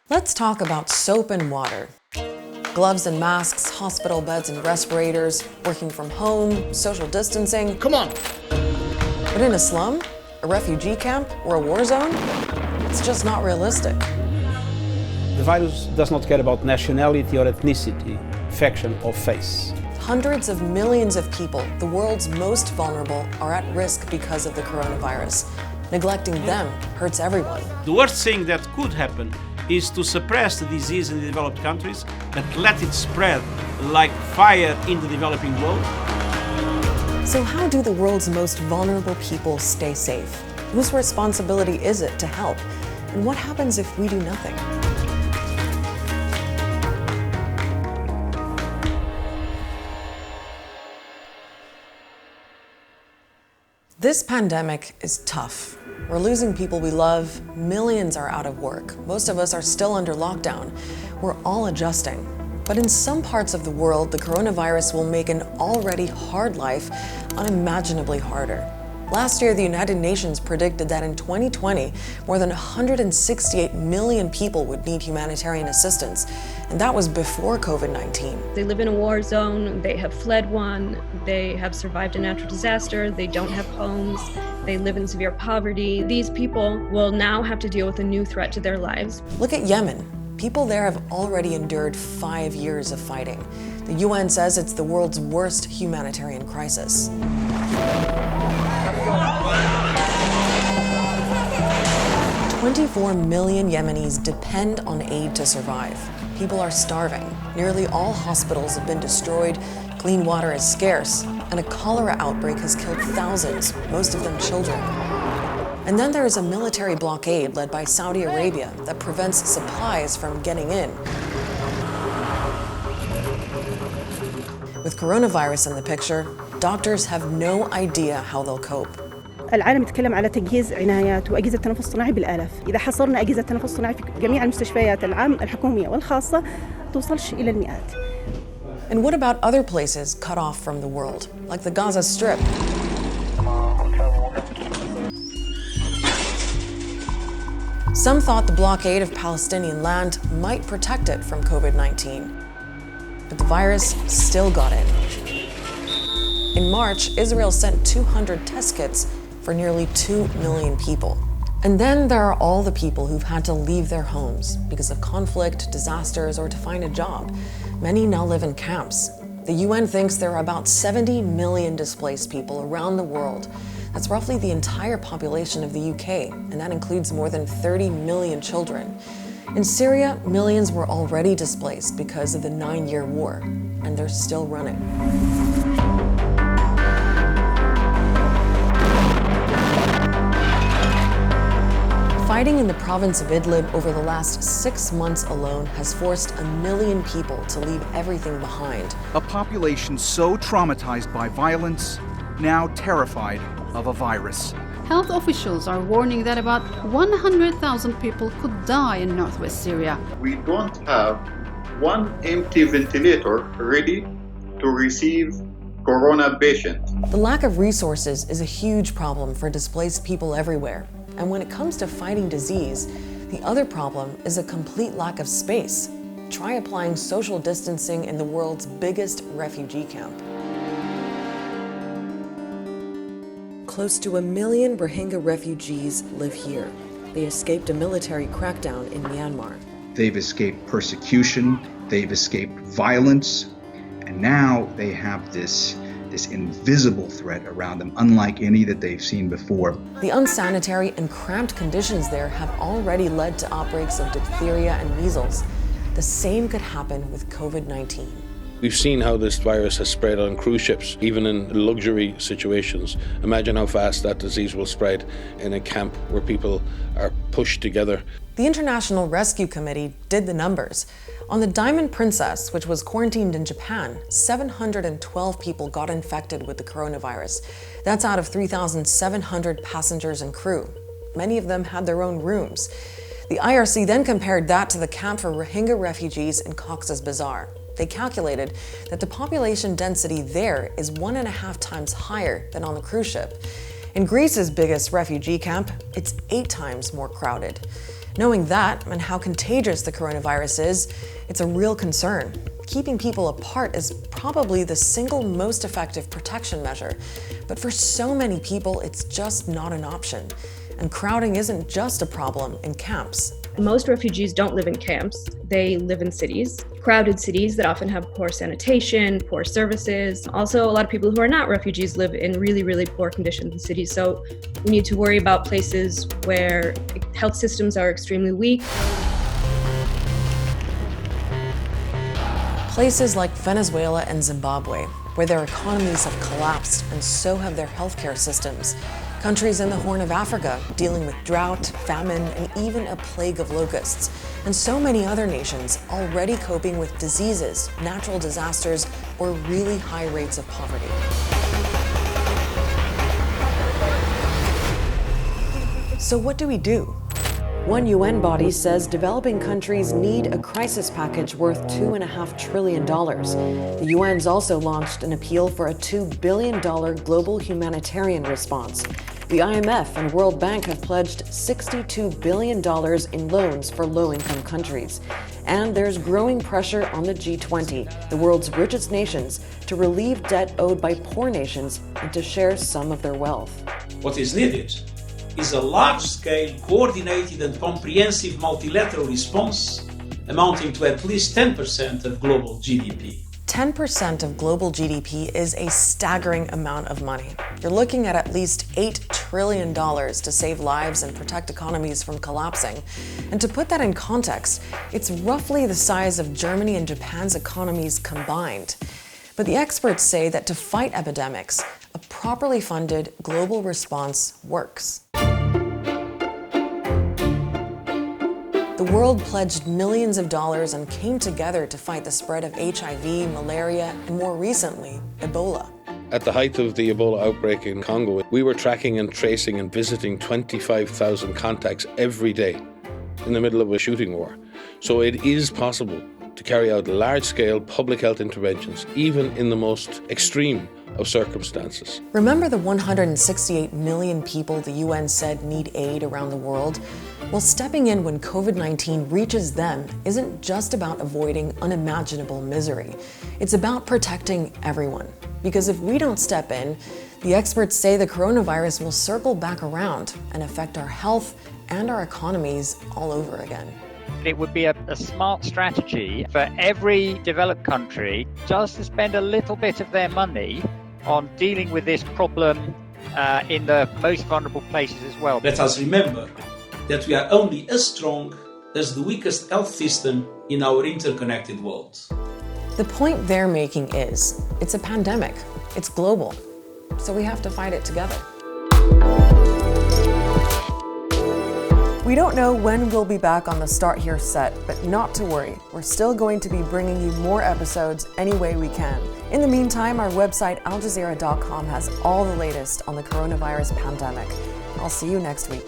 Let's talk about soap and water. Gloves and masks, hospital beds and respirators, working from home, social distancing. Come on! But in a slum, a refugee camp, or a war zone, it's just not realistic. The virus does not care about nationality or ethnicity, faction or face. Hundreds of millions of people, the world's most vulnerable, are at risk because of the coronavirus. Neglecting them hurts everyone. The worst thing that could happen is to suppress the disease in the developed countries, but let it spread like fire in the developing world. So how do the world's most vulnerable people stay safe? Whose responsibility is it to help? And what happens if we do nothing? This pandemic is tough. We're losing people we love, millions are out of work, most of us are still under lockdown. We're all adjusting. But in some parts of the world, the coronavirus will make an already hard life unimaginably harder. Last year, the United Nations predicted that in 2020, more than 168 million people would need humanitarian assistance, and that was before COVID-19. They live in a war zone, they have fled one, they have survived a natural disaster, they don't have homes, they live in severe poverty. These people will now have to deal with a new threat to their lives. Look at Yemen. People there have already endured 5 years of fighting. The UN says it's the world's worst humanitarian crisis. 24 million Yemenis depend on aid to survive. People are starving. Nearly all hospitals have been destroyed, clean water is scarce, and a cholera outbreak has killed thousands, most of them children. And then there is a military blockade led by Saudi Arabia that prevents supplies from getting in. With coronavirus in the picture, doctors have no idea how they'll cope. العالم يتكلم على تجهيز عنايات وأجهزة التنفس الصناعي بالآلاف. إذا حصرنا أجهزة التنفس الصناعي في جميع المستشفيات الحكومية والخاصة توصلش إلى المئات. And what about other places cut off from the world, like the Gaza Strip? Some thought the blockade of Palestinian land might protect it from COVID-19. But the virus still got in. In March, Israel sent 200 test kits for nearly 2 million people. And then there are all the people who've had to leave their homes because of conflict, disasters, or to find a job. Many now live in camps. The UN thinks there are about 70 million displaced people around the world. That's roughly the entire population of the UK, and that includes more than 30 million children. In Syria, millions were already displaced because of the 9-year war, and they're still running. Fighting in the province of Idlib over the last 6 months alone has forced 1 million people to leave everything behind. A population so traumatized by violence, now terrified of a virus. Health officials are warning that about 100,000 people could die in northwest Syria. We don't have one empty ventilator ready to receive corona patients. The lack of resources is a huge problem for displaced people everywhere. And when it comes to fighting disease, the other problem is a complete lack of space. Try applying social distancing in the world's biggest refugee camp. Close to 1 million Rohingya refugees live here. They escaped a military crackdown in Myanmar. They've escaped persecution, they've escaped violence, and now they have this invisible threat around them, unlike any that they've seen before. The unsanitary and cramped conditions there have already led to outbreaks of diphtheria and measles. The same could happen with COVID-19. We've seen how this virus has spread on cruise ships, even in luxury situations. Imagine how fast that disease will spread in a camp where people are pushed together. The International Rescue Committee did the numbers. On the Diamond Princess, which was quarantined in Japan, 712 people got infected with the coronavirus. That's out of 3,700 passengers and crew. Many of them had their own rooms. The IRC then compared that to the camp for Rohingya refugees in Cox's Bazar. They calculated that the population density there is 1.5 times higher than on the cruise ship. In Greece's biggest refugee camp, it's 8 times more crowded. Knowing that and how contagious the coronavirus is, it's a real concern. Keeping people apart is probably the single most effective protection measure, but for so many people, it's just not an option. And crowding isn't just a problem in camps. Most refugees don't live in camps. They live in cities, crowded cities that often have poor sanitation, poor services. Also, a lot of people who are not refugees live in really, really poor conditions in cities. So we need to worry about places where health systems are extremely weak. Places like Venezuela and Zimbabwe, where their economies have collapsed and so have their healthcare systems. Countries in the Horn of Africa dealing with drought, famine, and even a plague of locusts. And so many other nations already coping with diseases, natural disasters, or really high rates of poverty. So what do we do? One UN body says developing countries need a crisis package worth $2.5 trillion. The UN's also launched an appeal for a $2 billion global humanitarian response. The IMF and World Bank have pledged $62 billion in loans for low-income countries. And there's growing pressure on the G20, the world's richest nations, to relieve debt owed by poor nations and to share some of their wealth. What is needed is a large-scale, coordinated and comprehensive multilateral response amounting to at least 10% of global GDP. 10% of global GDP is a staggering amount of money. You're looking at least $8 trillion to save lives and protect economies from collapsing. And to put that in context, it's roughly the size of Germany and Japan's economies combined. But the experts say that to fight epidemics, a properly funded global response works. The world pledged millions of dollars and came together to fight the spread of HIV, malaria, and more recently, Ebola. At the height of the Ebola outbreak in Congo, we were tracking and tracing and visiting 25,000 contacts every day in the middle of a shooting war. So it is possible to carry out large-scale public health interventions, even in the most extreme of circumstances. Remember the 168 million people the UN said need aid around the world? Well, stepping in when COVID-19 reaches them isn't just about avoiding unimaginable misery. It's about protecting everyone. Because if we don't step in, the experts say the coronavirus will circle back around and affect our health and our economies all over again. It would be a smart strategy for every developed country just to spend a little bit of their money on dealing with this problem in the most vulnerable places as well. Let us remember that we are only as strong as the weakest health system in our interconnected world. The point they're making is, it's a pandemic, it's global, so we have to fight it together. We don't know when we'll be back on the Start Here set, but not to worry. We're still going to be bringing you more episodes any way we can. In the meantime, our website, aljazeera.com, has all the latest on the coronavirus pandemic. I'll see you next week.